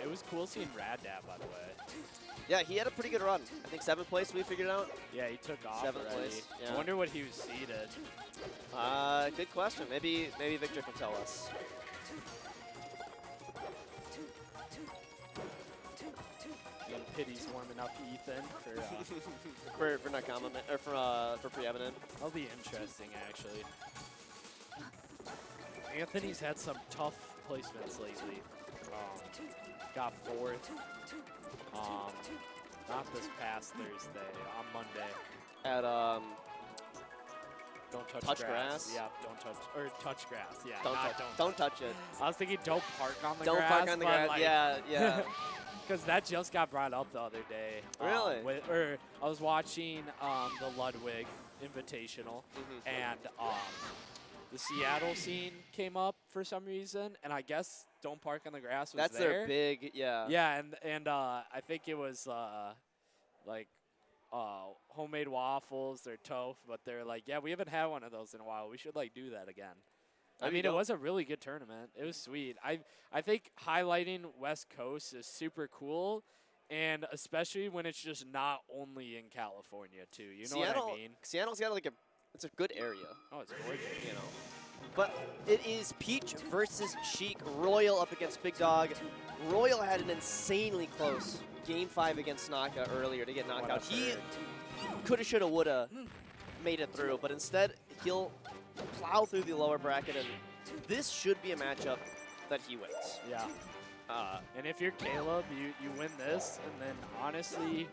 was cool seeing Rad Dad, by the way. Yeah, he had a pretty good run. I think 7th place we figured out. Yeah, he took off 7th already. place. Yeah. I wonder what he was seeded. Good question. Maybe Victor can tell us. And Pity's warming up Ethan for for not comment or for preeminent. that'll be interesting actually. Anthony's had some tough placements lately. Got 4th. Not this past Thursday, on Monday. At Don't touch, touch grass. grass? Yeah, don't touch, or touch grass. Yeah, don't touch it. I was thinking don't park on the Don't grass. park on the grass. Like, yeah. Because that just got brought up the other day. Really? Or I was watching the Ludwig Invitational, and the Seattle scene came up for some reason, and I guess don't park on the grass was That's there. their big, yeah. Yeah, and I think it was like homemade waffles, they're tofu, but they're like, yeah, we haven't had one of those in a while. We should like do that again. I mean, it was a really good tournament. It was sweet. I think highlighting West Coast is super cool, and especially when it's just not only in California too. You know what I mean? Seattle's got like it's a good area. Oh, it's gorgeous. You know. But it is Peach versus Shiek. Royal up against Big Dog. Royal had an insanely close Game 5 against Naka earlier to get knocked out. He coulda, shoulda, woulda made it through, but instead he'll plow through the lower bracket, and this should be a matchup that he wins. Yeah. And if you're Caleb, you win this, and then honestly,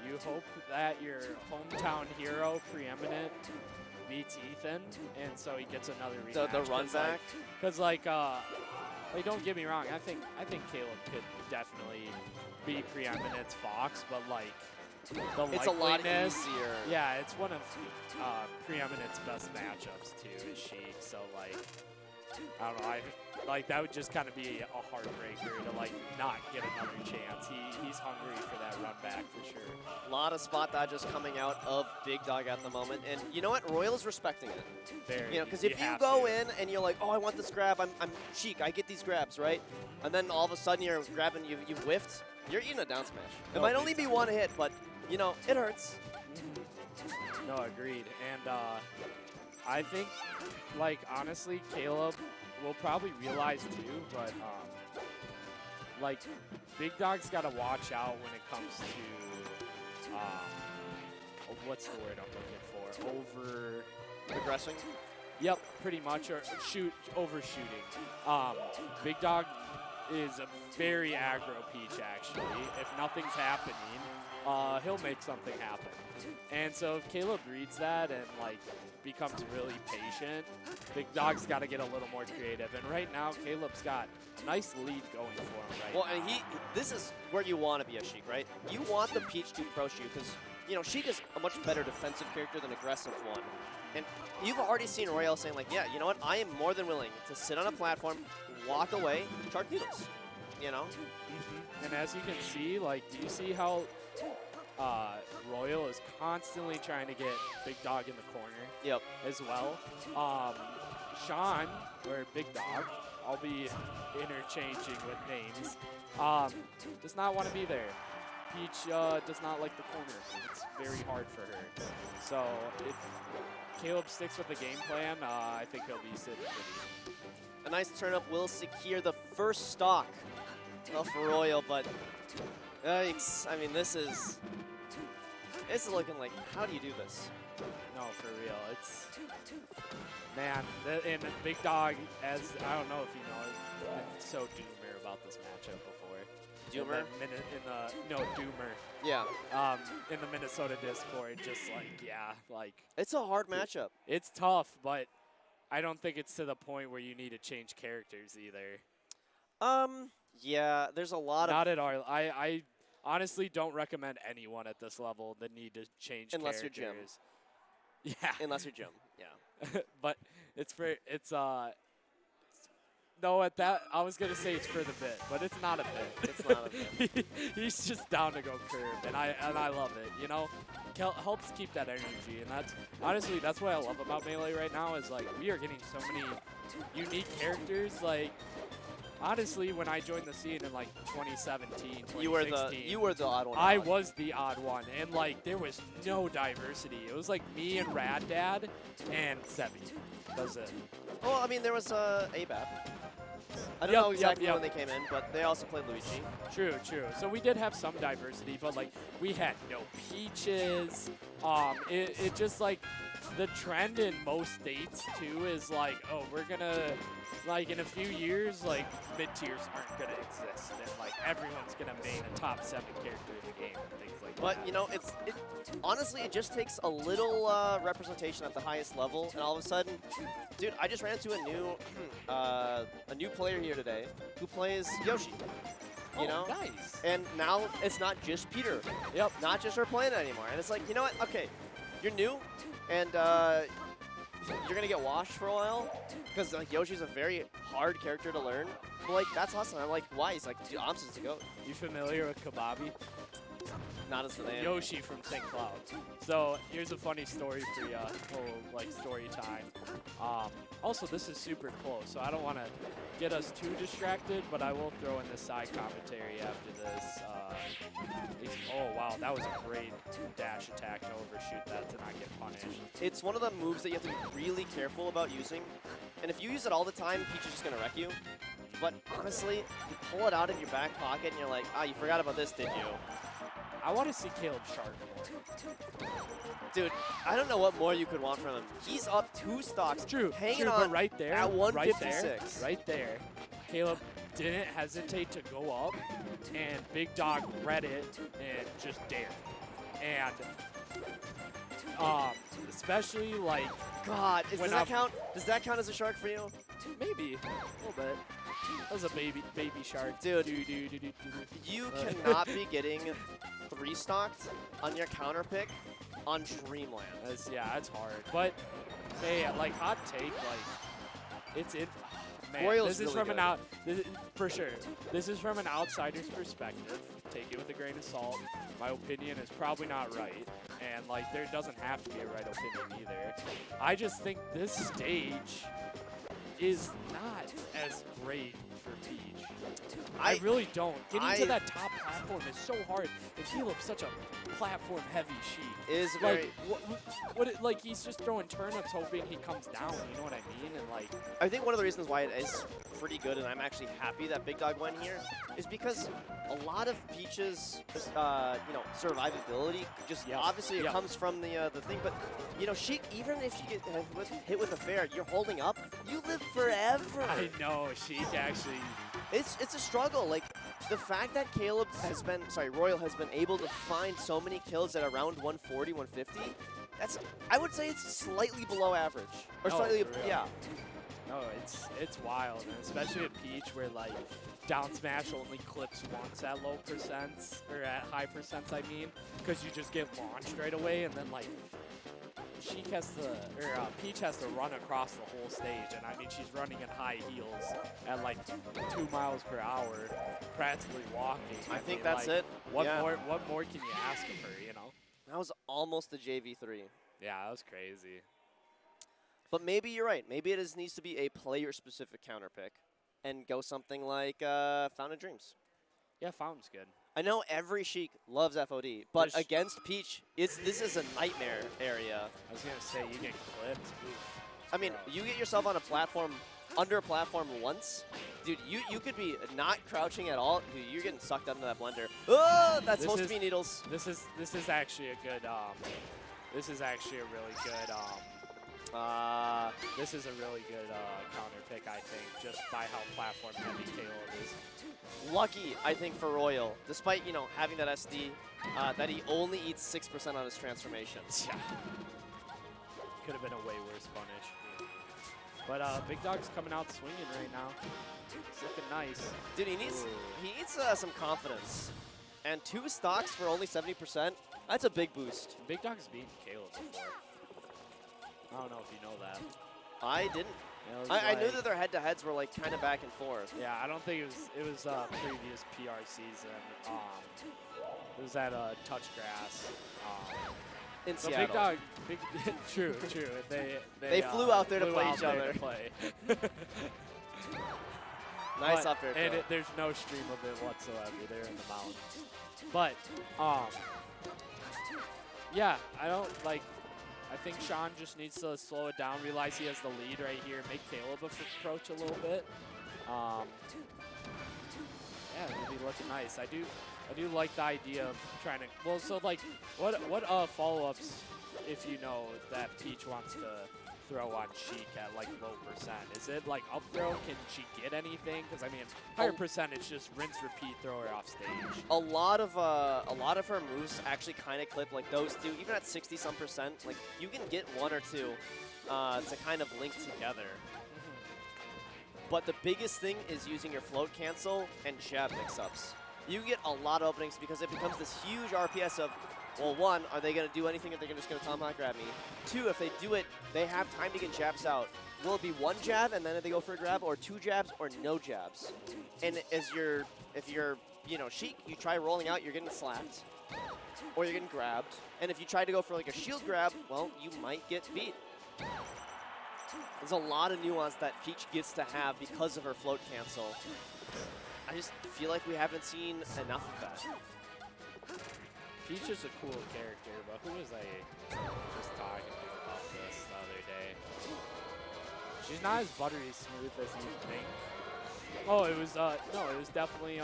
you hope that your hometown hero, Preeminent, beats Ethan, and so he gets another rematch. The run back? Because like don't get me wrong, I think Caleb could definitely beat Preeminent's Fox, but like it's a lot easier. Yeah, it's one of Preeminent's best matchups too, is Shiek. So like, I don't know, like that would just kind of be a heartbreaker to like not get another chance. He's hungry for that run back for sure. A lot of spot dodges coming out of Big Dog at the moment, and you know what? Royal's respecting it. Very. You know, because if you go in and you're like, oh, I want this grab, I'm Shiek, I get these grabs, right? And then all of a sudden you're grabbing, you whiffed, you're eating a down smash. It might only be one hit, but you know, it hurts. No, agreed. And I think, like, honestly, Caleb will probably realize too, but like, Big Dog's got to watch out when it comes to what's the word I'm looking for? Aggressing? Yep, pretty much, or overshooting. Big Dog is a very aggro Peach, actually. If nothing's happening, he'll make something happen. And so if Caleb reads that and like becomes really patient, Big Dog's got to get a little more creative. And right now, Caleb's got a nice lead going for him right now. Well, and this is where you want to be a Shiek, right? You want the Peach to approach you because, you know, Shiek is a much better defensive character than aggressive one. And you've already seen Royal saying like, yeah, you know what? I am more than willing to sit on a platform, walk away, charge needles, you know? And as you can see, like, do you see how Royal is constantly trying to get Big Dog in the corner as well? Sean, or Big Dog, I'll be interchanging with names, does not want to be there. Peach does not like the corner. It's very hard for her. So if Caleb sticks with the game plan, I think he'll be sitting pretty. A nice turnip will secure the first stock of Royal, but yikes. I mean, this is looking like, how do you do this? No, for real. It's, man, and Big Dog, as I don't know if you know, has been so doomer about this matchup before. Doomer? Doomer. Yeah. In the Minnesota Discord, just like, yeah, like. It's a hard matchup. It's tough, but I don't think it's to the point where you need to change characters either. Yeah, there's a lot of. Not at all. I honestly don't recommend anyone at this level that need to change unless characters. You're Jim. Yeah. Unless you're Jim. Yeah. But no, at that, I was going to say it's for the bit, but it's not a bit. It's not a bit. He's just down to go curve, and I love it, you know? Helps keep that energy, and that's, honestly, that's what I love about Melee right now is, like, we are getting so many unique characters, like, honestly, when I joined the scene in like 2017, 2016, you were the odd one. I was the odd one, and like there was no diversity. It was like me and Rad Dad and Sebi. That was it. Well, I mean, there was ABAP. I don't know exactly when they came in, but they also played Luigi. True, true. So we did have some diversity, but like we had no Peaches. It just like the trend in most states too is like, oh, we're gonna like in a few years like mid tiers aren't gonna exist, and like everyone's gonna main a top 7 character in the game and things like that. But you know, honestly, it just takes a little representation at the highest level, and all of a sudden, dude, I just ran into a new player here today who plays Yoshi. You know? Nice. And now it's not just Peter. Yep. Not just her playing it anymore. And it's like, you know what? Okay, you're new, and you're gonna get washed for a while because like Yoshi's a very hard character to learn. But like, that's awesome. I'm like, why? He's like, dude, I'm supposed to go. You familiar with Kababi? Not as the name. Yoshi from St. Cloud. So here's a funny story for you, little like story time. Also, this is super close, so I don't want to get us too distracted, but I will throw in the side commentary after this. Oh wow, that was a great dash attack to overshoot that to not get punished. It's one of the moves that you have to be really careful about using, and if you use it all the time, Peach is just gonna wreck you. But honestly, you pull it out in your back pocket, and you're like, ah, you forgot about this, did you? I want to see Caleb Shark more. Dude, I don't know what more you could want from him. He's up 2 stocks. True, hanging on but right there, at 156. Right there. Caleb didn't hesitate to go up, and Big Dog read it and just dared. And especially like, God, does that count? Does that count as a shark for you? Maybe a little bit. That was a baby shark. Dude, you cannot be getting 3 stocked on your counter pick on Dreamland. It's hard. But hey, like hot take, like it's it. Man, Royal's this is really from good. for sure. This is from an outsider's perspective. Take it with a grain of salt. My opinion is probably not right, and like there doesn't have to be a right opinion either. I just think this stage is not as great for Peach. I really don't. Getting to that top platform is so hard, and Caleb's such a platform-heavy Sheik. Is like, like he's just throwing turnips, hoping he comes down. You know what I mean? And like, I think one of the reasons why it is pretty good, and I'm actually happy that Big Dog went here, is because a lot of Peach's, you know, survivability just obviously it comes from the thing. But you know, Sheik, even if you get hit with a fair, you're holding up. You live forever. I know, Sheik actually. It's a struggle. Like the fact that Royal has been able to find so many kills at around 140, 150. That's, I would say, it's slightly below average, or slightly, yeah. No, it's wild, and especially at Peach, where like down smash only clips once at low percents or at high percents. I mean, because you just get launched right away, and then like Sheik has to, or Peach has to run across the whole stage, and I mean she's running in high heels at like 2 miles per hour, practically walking. I think that's it. What more can you ask of her? You know. That was almost the JV3. Yeah, that was crazy. But maybe you're right. Maybe it needs to be a player-specific counter pick, and go something like Fountain Dreams. Yeah, Fountain's good. I know every Sheik loves FOD, but against Peach, this is a nightmare area. I was gonna say you get clipped. Oof. I mean, you get yourself on a platform, under a platform once, dude. You could be not crouching at all. Dude, you're getting sucked into that blender. Oh, that's supposed to be needles. This is actually a good. This is actually a really good. This is a really good counter pick, I think, just by how platform heavy Caleb is. Lucky, I think, for Royal, despite, you know, having that SD, that he only eats 6% on his transformations. Yeah. Could have been a way worse punish. But Big Dog's coming out swinging right now. It's looking nice. Dude, he needs some confidence. And 2 stocks for only 70%, that's a big boost. Big Dog's beaten Caleb before. I don't know if you know that. I didn't. I knew that their head-to-heads were like kind of back and forth. Yeah, I don't think it was previous PR season. It was at Touch Grass. In so Seattle. Big Dog, true. They flew out there to play each other. Nice up air. And there's no stream of it whatsoever there in the mountains. But, yeah, I think Sean just needs to slow it down, realize he has the lead right here, make Caleb approach a little bit. Yeah, it'll be looking nice. I do like the idea of trying to, well, so like, what follow-ups, if you know, that Peach wants to throw on Shiek at like low percent? Is it like up throw? Can she get anything? Because I mean, higher percentage, just rinse, repeat, throw her off stage. A lot of her moves actually kind of clip like those two. Even at 60-some%, like you can get one or two to kind of link together. But the biggest thing is using your float cancel and jab mix-ups. You get a lot of openings because it becomes this huge RPS of, well, one, are they going to do anything if they're just going to tomahawk grab me? Two, if they do it, they have time to get jabs out. Will it be one jab and then they go for a grab, or two jabs, or no jabs? And if you're, Shiek, you try rolling out, you're getting slapped, or you're getting grabbed. And if you try to go for like a shield grab, well, you might get beat. There's a lot of nuance that Peach gets to have because of her float cancel. I just feel like we haven't seen enough of that. Peach is a cool character, but who was I just talking to about this the other day? She's not as buttery smooth as you think. Oh, it was no, it was definitely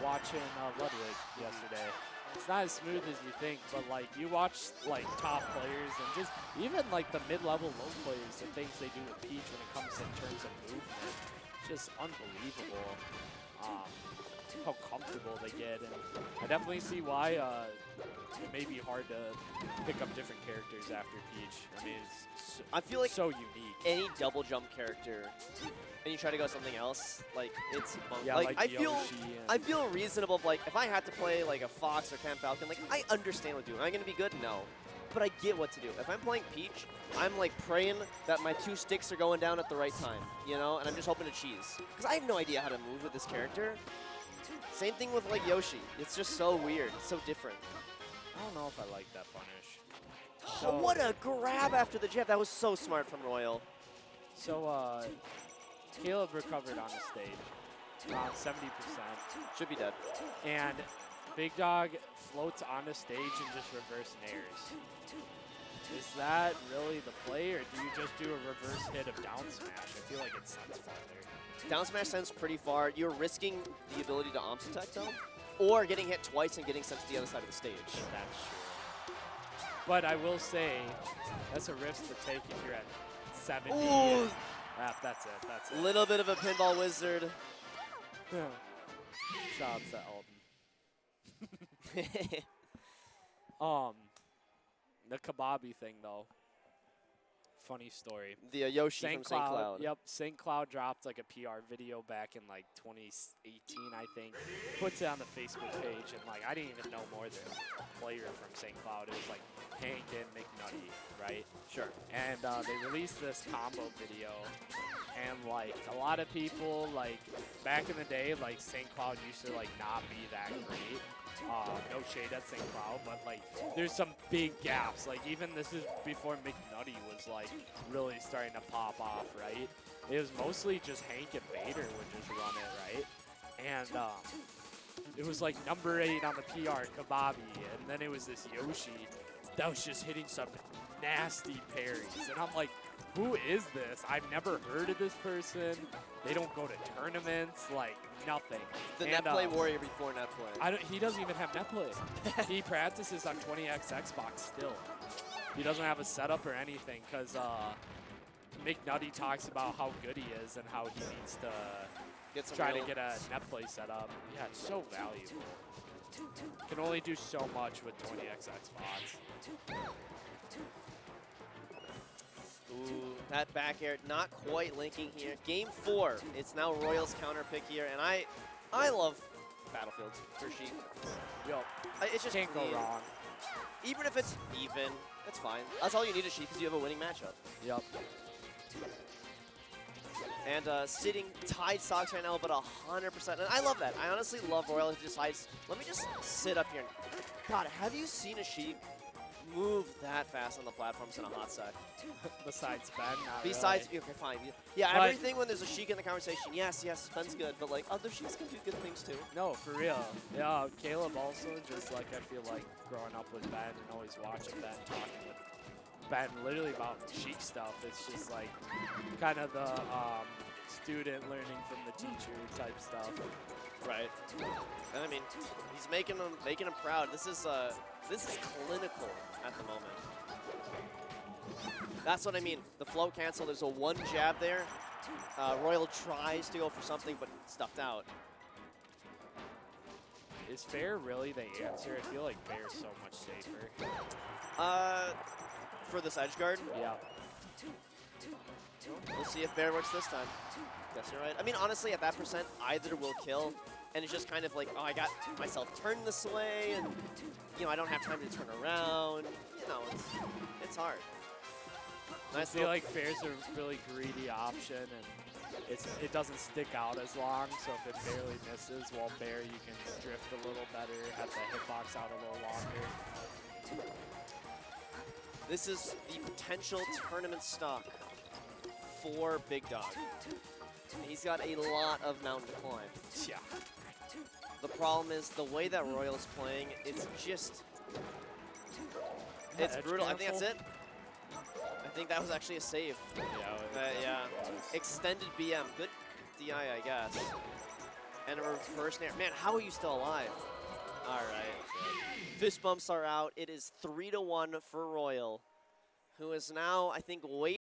watching Ludwig yesterday. It's not as smooth as you think, but like you watch like top players and just even like the mid-level low players, the things they do with Peach when it comes in terms of movement, just unbelievable. How comfortable they get, and I definitely see why it may be hard to pick up different characters after Peach. I mean, it's I feel like so unique. Any double jump character, and you try to go something else, like it's yeah, like I Yoshi feel reasonable. Like if I had to play like a Fox or Cam Falcon, like I understand what to do. Am I gonna be good? No, but I get what to do. If I'm playing Peach, I'm like praying that my two sticks are going down at the right time, you know, and I'm just hoping to cheese because I have no idea how to move with this character. Same thing with like Yoshi. It's just so weird. It's so different. I don't know if I like that punish. Oh, what a grab after the jab. That was so smart from Royal. So, Caleb recovered on the stage. Around 70%. Should be dead. And Big Dog floats on the stage and just reverse nairs. Is that really the play, or do you just do a reverse hit of down smash? I feel like it sends farther. Down smash sends pretty far. You're risking the ability to Omps attack though, or getting hit twice and getting sent to the other side of the stage. That's true. But I will say, that's a risk to take if you're at 70. Ooh. That's it. That's it. Little bit of a pinball wizard. Shout out to Elton. The Kababi thing though. Funny story. The Yoshi from St. Cloud. Yep, St. Cloud dropped like a PR video back in like 2018, I think. Puts it on the Facebook page, and like I didn't even know more than a player from St. Cloud. It was like Hank and McNutty, right? Sure. And they released this combo video, and like a lot of people, like back in the day, like St. Cloud used to like not be that great. No shade at St. Cloud, but like there's some big gaps. Like even this is before McNutty was like really starting to pop off, right? It was mostly just Hank and Vader would just run it, right? And it was like number 8 on the PR, Kababi, and then it was this Yoshi that was just hitting some nasty parries. And I'm like, who is this? I've never heard of this person. They don't go to tournaments, like nothing. The net play warrior before net play. He doesn't even have net play. He practices on 20X Xbox still. He doesn't have a setup or anything because McNutty talks about how good he is and how he needs to try to get a net play set up. Yeah, it's so valuable. Can only do so much with 20X Xbox. Ooh, that back air not quite linking here. Game 4. It's now Royal's counter pick here, and I love Battlefields for Shiek. Yo, it just can't go wrong. Even if it's even, it's fine. That's all you need is Shiek because you have a winning matchup. Yep. And sitting tied stocks right now, but 100%. And I love that. I honestly love Royal who decides, let me just sit up here. God, have you seen a Shiek move that fast on the platforms in a hot set. Besides Ben, not Besides, really. okay, fine. Yeah, But everything when there's a Shiek in the conversation, yes, Ben's good, but like other Shieks can do good things too. No, for real. Yeah, Caleb also, just like I feel like growing up with Ben and always watching Ben, talking with Ben literally about Sheik stuff. It's just like kind of the student learning from the teacher type stuff. Right. And I mean, he's making him proud. This is clinical at the moment. That's what I mean. The float cancel. There's a one jab there. Royal tries to go for something, but stuffed out. Is fair really the answer? I feel like fair's so much safer. For this edge guard? Yeah. We'll see if Bear works this time. Guess you're right. I mean, honestly, at that percent, either will kill. And it's just kind of like, oh, I got myself turned this way, and, you know, I don't have time to turn around. You know, it's hard. Nice. I feel like fair's a really greedy option, and it doesn't stick out as long, so if it barely misses, while Bear, you can drift a little better, have the hitbox out a little longer. This is the potential tournament stock for Big Dog. He's got a lot of mountain to climb. Yeah. The problem is the way that Royal's playing, it's just, it's brutal. I think that's it. I think that was actually a save. Yeah. Extended BM. Good DI, I guess. And a reverse nair. Man, how are you still alive? All right. Fist bumps are out. It is 3-1 for Royal, who is now, I think, way